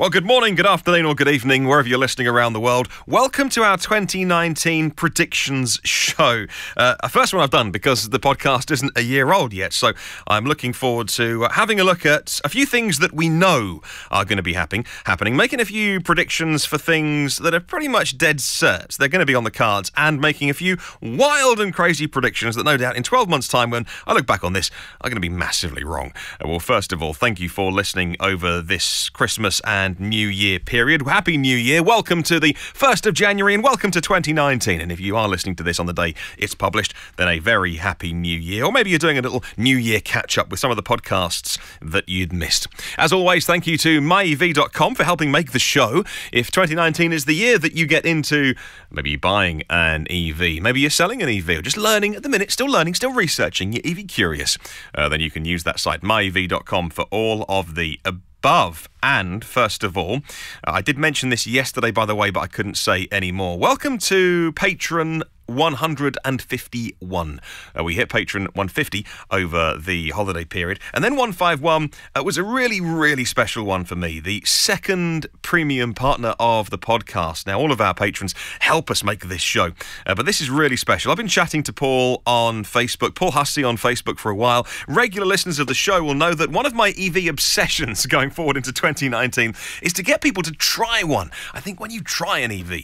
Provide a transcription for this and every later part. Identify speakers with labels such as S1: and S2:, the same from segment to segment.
S1: Well, good morning, good afternoon, or good evening, wherever you're listening around the world. Welcome to our 2019 predictions show. A first one I've done because the podcast isn't a year old yet, so I'm looking forward to having a look at a few things that we know are going to be happening, making a few predictions for things that are pretty much dead cert. They're going to be on the cards, and making a few wild and crazy predictions that no doubt in 12 months' time, when I look back on this, are going to be massively wrong. Well, first of all, thank you for listening over this Christmas and New Year period. Happy New Year. Welcome to the 1st of January and welcome to 2019. And if you are listening to this on the day it's published, then a very happy New Year. Or maybe you're doing a little New Year catch-up with some of the podcasts that you'd missed. As always, thank you to myev.com for helping make the show. If 2019 is the year that you get into maybe buying an EV, maybe you're selling an EV, or just learning at the minute, still learning, still researching, you're EV curious, then you can use that site, myev.com, for all of the above. And first of all, I did mention this yesterday, by the way, but I couldn't say any more. Welcome to Patron 151. We hit Patron 150 over the holiday period, and then 151 was a really special one for me, the second premium partner of the podcast. Now, all of our patrons help us make this show, but this is really special. I've been chatting to Paul on Facebook, Paul Hussey on Facebook, for a while. Regular listeners of the show will know that one of my EV obsessions going forward into 2019 is to get people to try one. I think when you try an EV,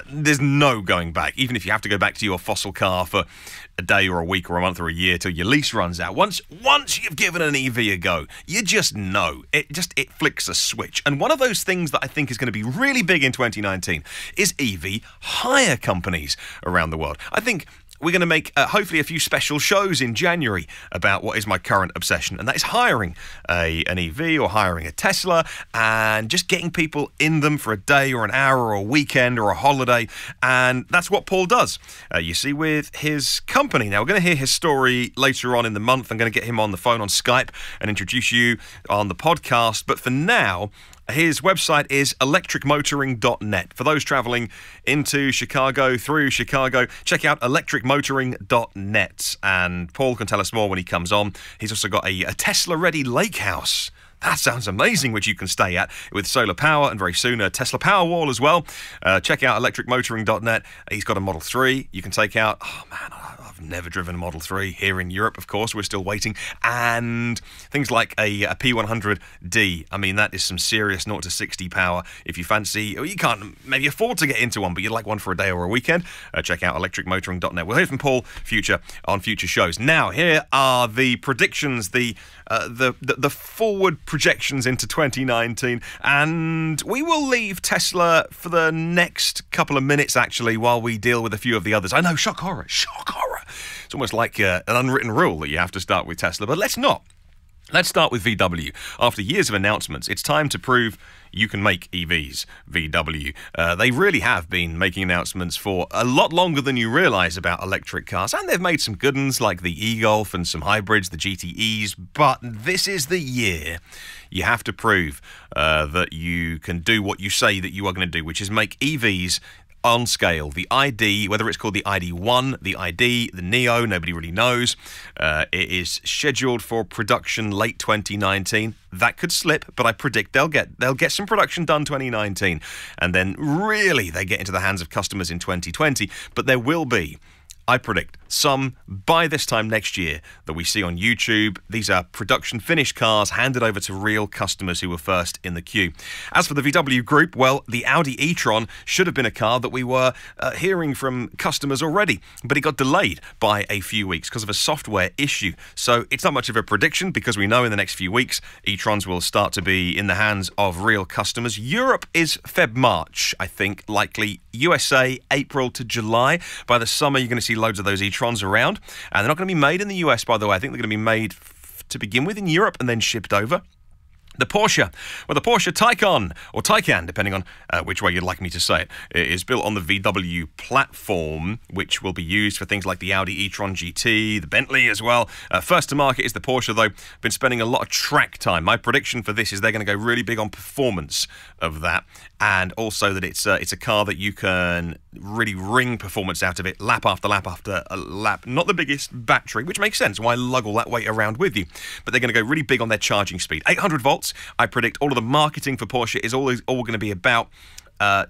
S1: there's no going back, even if you have to go back to your fossil car for a day or a week or a month or a year till your lease runs out. Once you've given an EV a go, you just know. It flicks a switch. And one of those things that I think is going to be really big in 2019 is EV hire companies around the world. I think we're going to make, hopefully, a few special shows in January about what is my current obsession, and that is hiring an EV or hiring a Tesla and just getting people in them for a day or an hour or a weekend or a holiday. And that's what Paul does, you see, with his company. Now, we're going to hear his story later on in the month. I'm going to get him on the phone on Skype and introduce you on the podcast. But for now, his website is electricmotoring.net. For those travelling into Chicago, through Chicago, check out electricmotoring.net. And Paul can tell us more when he comes on. He's also got a Tesla-ready lake house. That sounds amazing, which you can stay at with solar power, and very soon a Tesla Powerwall as well. Check out electricmotoring.net. He's got a Model 3 you can take out. Oh, man, I've never driven a Model 3 here in Europe, of course. We're still waiting. And things like a P100D. I mean, that is some serious 0 to 60 power. If you fancy, or you can't maybe afford to get into one, but you'd like one for a day or a weekend, check out electricmotoring.net. We'll hear from Paul on future shows. Now, here are the predictions, the forward projections into 2019, and we will leave Tesla for the next couple of minutes, actually, while we deal with a few of the others. I know, shock horror. It's almost like an unwritten rule that you have to start with Tesla, but let's not. Let's start with VW. After years of announcements, it's time to prove you can make EVs, VW. They really have been making announcements for a lot longer than you realise about electric cars, and they've made some good ones like the e-Golf and some hybrids, the GTEs, but this is the year you have to prove that you can do what you say that you are going to do, which is make EVs on scale. The ID, whether it's called the ID1, the ID, the Neo, nobody really knows. It is scheduled for production late 2019. That could slip, but I predict they'll get some production done 2019, and then really they get into the hands of customers in 2020. But there will be, I predict, some by this time next year that we see on YouTube. These are production finished cars handed over to real customers who were first in the queue. As for the VW group, well, the Audi e-tron should have been a car that we were hearing from customers already, but it got delayed by a few weeks because of a software issue. So it's not much of a prediction, because we know in the next few weeks e-trons will start to be in the hands of real customers. Europe is Feb-March, I think, likely. USA, April to July. By the summer, you're going to see loads of those e-trons around, and they're not going to be made in the US, by the way. I think they're going to be made to begin with in Europe and then shipped over. The Porsche, well, the Porsche Taycan, or Taycan, depending on which way you'd like me to say it, is built on the VW platform, which will be used for things like the Audi e-tron GT, the Bentley as well. First to market is the Porsche, though. Been spending a lot of track time. My prediction for this is they're going to go really big on performance of that, and also that it's a car that you can really wring performance out of it, lap after lap after lap. Not the biggest battery, which makes sense. Why lug all that weight around with you? But they're going to go really big on their charging speed. 800 volts else. I predict all of the marketing for Porsche is all going to be about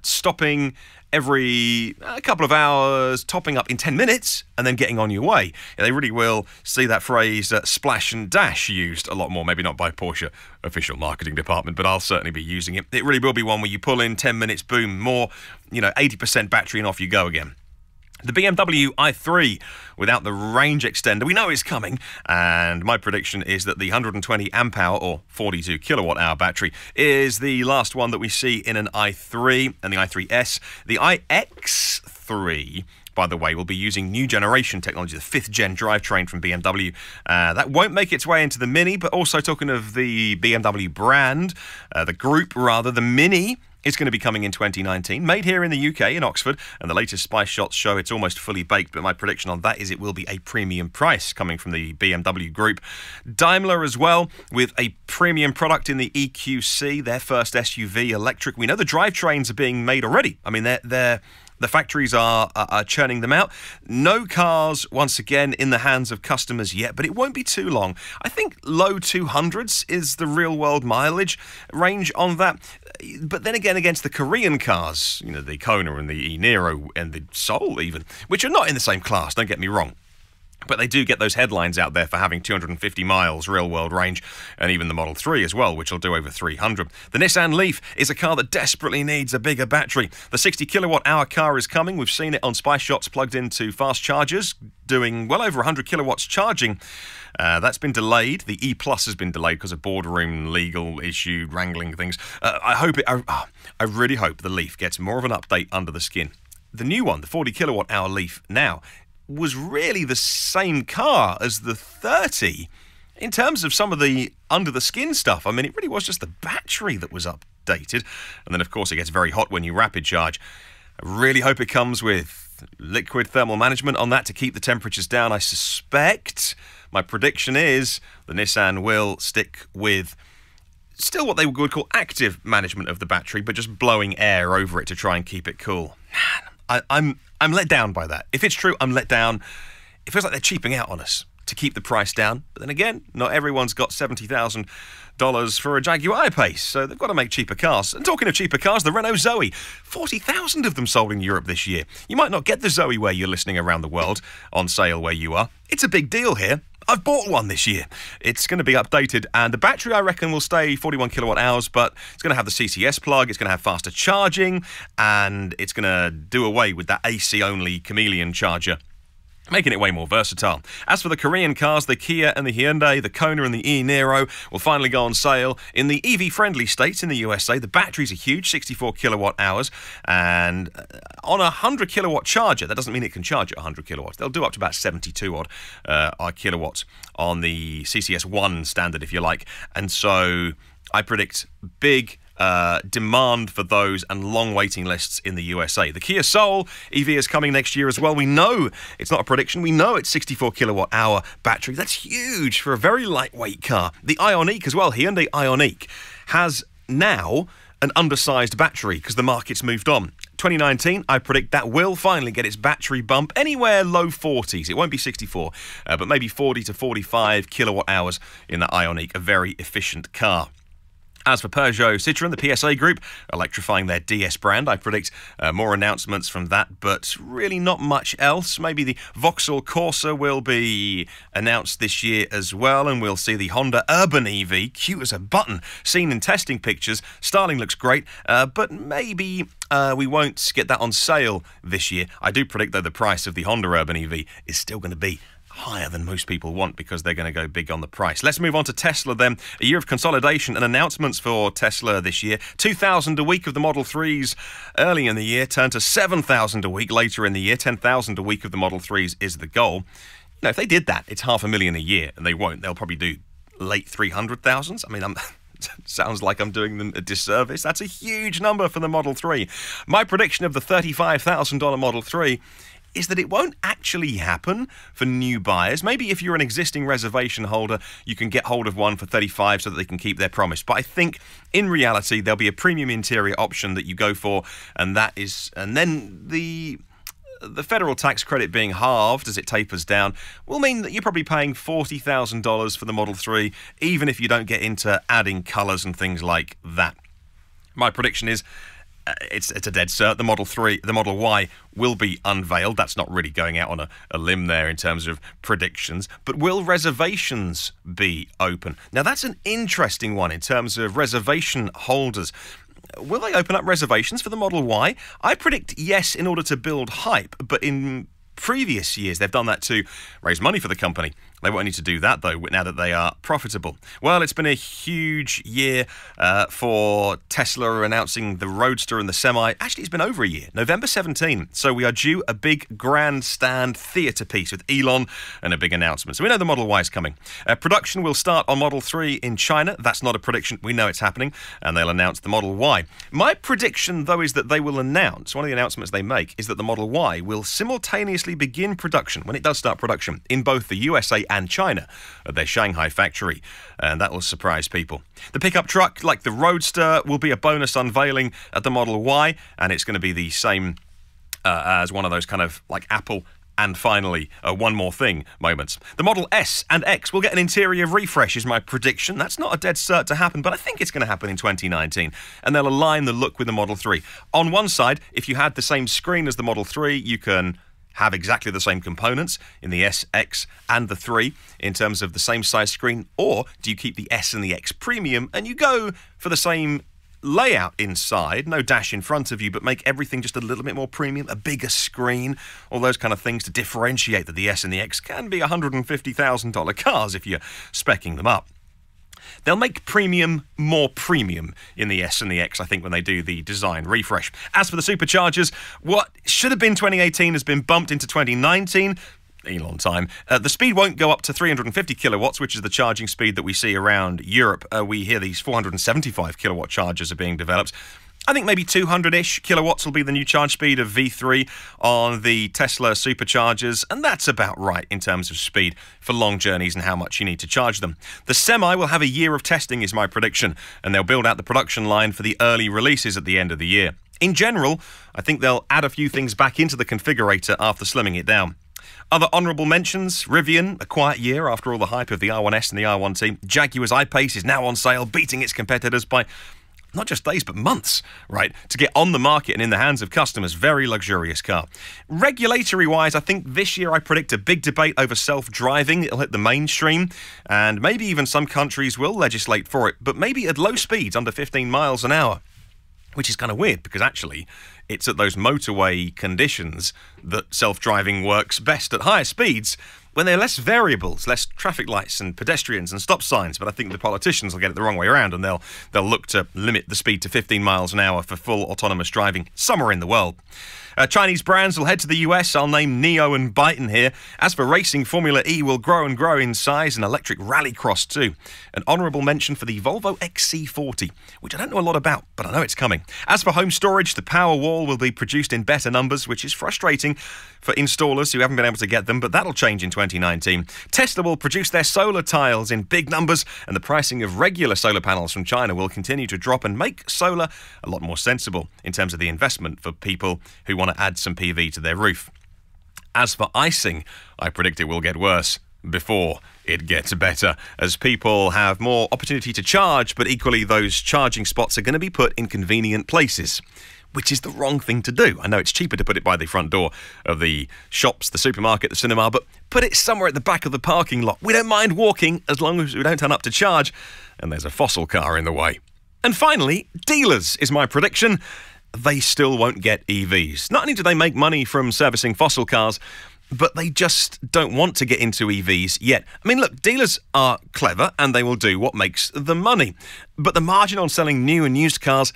S1: stopping every couple of hours, topping up in 10 minutes, and then getting on your way. Yeah, they really will see that phrase splash and dash used a lot more, maybe not by Porsche official marketing department, but I'll certainly be using it. It really will be one where you pull in 10 minutes, boom, more, 80% battery and off you go again. The BMW i3 without the range extender, we know it's coming, and my prediction is that the 120 amp hour or 42 kilowatt hour battery is the last one that we see in an i3 and the i3S. The iX3, by the way, will be using new generation technology, the 5th gen drivetrain from BMW. That won't make its way into the Mini, but also talking of the BMW brand, the group rather, the Mini is going to be coming in 2019, made here in the UK, in Oxford, and the latest spy shots show it's almost fully baked, but my prediction on that is it will be a premium price coming from the BMW group. Daimler as well, with a premium product in the EQC, their first SUV electric. We know the drivetrains are being made already. I mean, the factories are churning them out. No cars, once again, in the hands of customers yet, but it won't be too long. I think low 200s is the real-world mileage range on that. But then again, against the Korean cars, the Kona and the e-Niro and the Soul even, which are not in the same class, don't get me wrong. But they do get those headlines out there for having 250 miles real-world range, and even the Model 3 as well, which will do over 300. The Nissan Leaf is a car that desperately needs a bigger battery. The 60 kilowatt-hour car is coming. We've seen it on spy shots plugged into fast chargers, doing well over 100 kilowatts charging. That's been delayed. The E-Plus has been delayed because of boardroom legal issue, wrangling things. I really hope the Leaf gets more of an update under the skin. The new one, the 40 kilowatt-hour Leaf now, was really the same car as the 30 in terms of some of the under-the-skin stuff. I mean, it really was just the battery that was updated. And then, of course, it gets very hot when you rapid charge. I really hope it comes with liquid thermal management on that to keep the temperatures down. I suspect, my prediction is, the Nissan will stick with still what they would call active management of the battery, but just blowing air over it to try and keep it cool. Man, I'm let down by that. If it's true, I'm let down. It feels like they're cheaping out on us to keep the price down. But then again, not everyone's got $70,000 for a Jaguar I-Pace, so they've got to make cheaper cars. And talking of cheaper cars, the Renault Zoe, 40,000 of them sold in Europe this year. You might not get the Zoe where you're listening around the world, on sale where you are. It's a big deal here. I've bought one this year. It's going to be updated, and the battery, I reckon, will stay 41 kilowatt hours, but it's going to have the CCS plug, it's going to have faster charging, and it's going to do away with that AC-only chameleon charger, making it way more versatile. As for the Korean cars, the Kia and the Hyundai, the Kona and the e-Niro will finally go on sale in the EV-friendly states in the USA. The batteries are huge, 64 kilowatt hours, and on a 100 kilowatt charger, that doesn't mean it can charge at 100 kilowatts. They'll do up to about 72 odd kilowatts on the CCS1 standard, if you like. And so I predict big demand for those and long waiting lists in the USA. The Kia Soul EV is coming next year as well. We know it's not a prediction. We know it's 64 kilowatt hour battery. That's huge for a very lightweight car. The Ioniq as well, Hyundai Ioniq, has now an undersized battery because the market's moved on. 2019, I predict that will finally get its battery bump anywhere low 40s. It won't be 64, but maybe 40 to 45 kilowatt hours in the Ioniq, a very efficient car. As for Peugeot Citroën, the PSA Group, electrifying their DS brand, I predict more announcements from that, but really not much else. Maybe the Vauxhall Corsa will be announced this year as well, and we'll see the Honda Urban EV, cute as a button, seen in testing pictures. Styling looks great, but maybe we won't get that on sale this year. I do predict, though, the price of the Honda Urban EV is still going to be higher than most people want because they're going to go big on the price. Let's move on to Tesla then. A year of consolidation and announcements for Tesla this year. 2,000 a week of the Model 3s early in the year turned to 7,000 a week later in the year. 10,000 a week of the Model 3s is the goal. Now, if they did that, it's 500,000 a year, and they won't. They'll probably do late 300,000s. I mean, sounds like I'm doing them a disservice. That's a huge number for the Model 3. My prediction of the $35,000 Model 3 is that it won't actually happen for new buyers. Maybe if you're an existing reservation holder, you can get hold of one for 35 so that they can keep their promise. But I think in reality, there'll be a premium interior option that you go for, and then the the federal tax credit being halved as it tapers down will mean that you're probably paying $40,000 for the Model 3, even if you don't get into adding colours and things like that. My prediction is it's a dead cert. The Model Y will be unveiled. That's not really going out on a limb there in terms of predictions. But will reservations be open? Now, that's an interesting one in terms of reservation holders. Will they open up reservations for the Model Y? I predict yes, in order to build hype, but in previous years they've done that to raise money for the company. They won't need to do that, though, now that they are profitable. Well, it's been a huge year for Tesla announcing the Roadster and the Semi. Actually, it's been over a year, November 17. So we are due a big grandstand theatre piece with Elon and a big announcement. So we know the Model Y is coming. Production will start on Model 3 in China. That's not a prediction. We know it's happening. And they'll announce the Model Y. My prediction, though, is that they will announce, one of the announcements they make, is that the Model Y will simultaneously begin production, when it does start production, in both the USA and China at their Shanghai factory, and that will surprise people. The pickup truck, like the Roadster, will be a bonus unveiling at the Model Y, and it's going to be the same as one of those kind of like Apple and finally one more thing moments. The Model S and X will get an interior refresh is my prediction. That's not a dead cert to happen, but I think it's going to happen in 2019, and they'll align the look with the Model 3. On one side, if you had the same screen as the Model 3, you can have exactly the same components in the S, X and the 3 in terms of the same size screen, or do you keep the S and the X Premium and you go for the same layout inside, no dash in front of you, but make everything just a little bit more premium, a bigger screen, all those kind of things to differentiate that the S and the X can be $150,000 cars if you're speccing them up. They'll make premium more premium in the S and the X, I think, when they do the design refresh. As for the superchargers, what should have been 2018 has been bumped into 2019. Elon time. The speed won't go up to 350 kilowatts, which is the charging speed that we see around Europe. We hear these 475 kilowatt chargers are being developed. I think maybe 200-ish kilowatts will be the new charge speed of V3 on the Tesla superchargers, and that's about right in terms of speed for long journeys and how much you need to charge them. The Semi will have a year of testing is my prediction, and they'll build out the production line for the early releases at the end of the year. In general, I think they'll add a few things back into the configurator after slimming it down. Other honourable mentions, Rivian, a quiet year after all the hype of the R1S and the R1T. Jaguar's I-Pace is now on sale, beating its competitors by not just days, but months, right, to get on the market and in the hands of customers. Very luxurious car. Regulatory-wise, I think this year I predict a big debate over self-driving. It'll hit the mainstream, and maybe even some countries will legislate for it, but maybe at low speeds, under 15 miles an hour, which is kind of weird because actually it's at those motorway conditions that self-driving works best. At higher speeds, when there are less variables, less traffic lights and pedestrians and stop signs, but I think the politicians will get it the wrong way around and they'll look to limit the speed to 15 miles an hour for full autonomous driving somewhere in the world. Chinese brands will head to the US. I'll name NIO and Byton here. As for racing, Formula E will grow and grow in size, and electric rallycross too. An honourable mention for the Volvo XC40, which I don't know a lot about, but I know it's coming. As for home storage, the Powerwall will be produced in better numbers, which is frustrating for installers who haven't been able to get them, but that'll change in 2019. Tesla will produce their solar tiles in big numbers, and the pricing of regular solar panels from China will continue to drop and make solar a lot more sensible in terms of the investment for people who want to add some PV to their roof. As for icing, I predict it will get worse before it gets better, as people have more opportunity to charge, but equally those charging spots are going to be put in convenient places, which is the wrong thing to do. I know it's cheaper to put it by the front door of the shops, the supermarket, the cinema, but put it somewhere at the back of the parking lot. We don't mind walking as long as we don't turn up to charge and there's a fossil car in the way. And finally, dealers is my prediction. They still won't get EVs. Not only do they make money from servicing fossil cars, but they just don't want to get into EVs yet. I mean, look, dealers are clever and they will do what makes them money. But the margin on selling new and used cars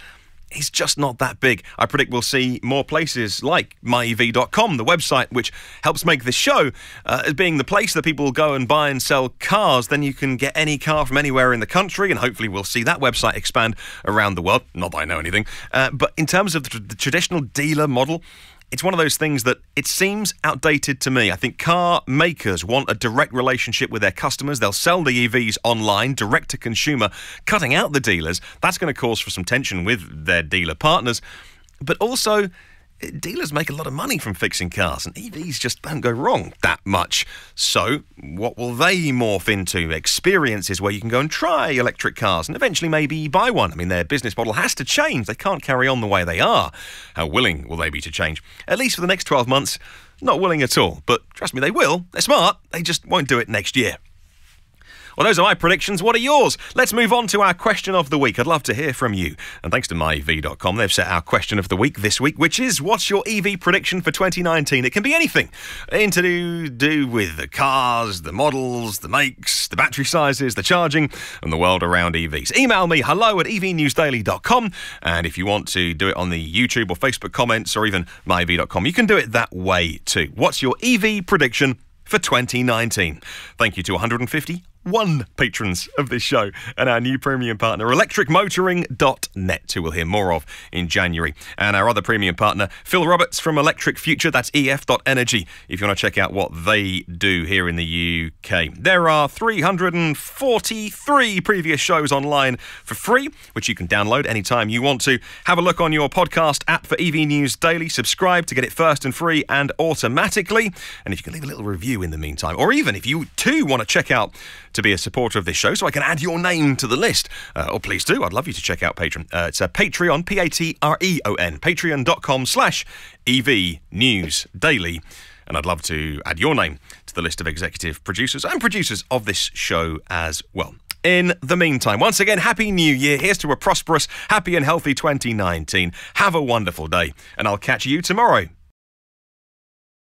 S1: is just not that big. I predict we'll see more places like myev.com, the website which helps make this show, as being the place that people will go and buy and sell cars. Then you can get any car from anywhere in the country, and hopefully we'll see that website expand around the world. Not that I know anything. But in terms of the traditional dealer model, it's one of those things that it seems outdated to me. I think car makers want a direct relationship with their customers. They'll sell the EVs online, direct to consumer, cutting out the dealers. That's going to cause for some tension with their dealer partners. But also, dealers make a lot of money from fixing cars, and EVs just don't go wrong that much. So what will they morph into? Experiences where you can go and try electric cars and eventually maybe buy one. I mean, their business model has to change. They can't carry on the way they are. How willing will they be to change? At least for the next 12 months, not willing at all. But trust me, they will. They're smart. They just won't do it next year. Well, those are my predictions. What are yours? Let's move on to our question of the week. I'd love to hear from you. And thanks to myev.com, they've set our question of the week this week, which is, what's your EV prediction for 2019? It can be anything. To do with the cars, the models, the makes, the battery sizes, the charging, and the world around EVs. Email me, hello@evnewsdaily.com. And if you want to do it on the YouTube or Facebook comments or even myev.com, you can do it that way too. What's your EV prediction for 2019? Thank you to 151 patrons of this show and our new premium partner, electricmotoring.net, who we'll hear more of in January. And our other premium partner, Phil Roberts from Electric Future, that's ef.energy, if you want to check out what they do here in the UK. There are 343 previous shows online for free, which you can download anytime you want to. Have a look on your podcast app for EV News Daily. Subscribe to get it first and free and automatically. And if you can leave a little review in the meantime, or even if you too want to check out to be a supporter of this show so I can add your name to the list, or please do. I'd love you to check out Patreon. It's a Patreon, Patreon, patreon.com/EV News Daily. And I'd love to add your name to the list of executive producers and producers of this show as well. In the meantime, once again, Happy New Year. Here's to a prosperous, happy and healthy 2019. Have a wonderful day, and I'll catch you tomorrow.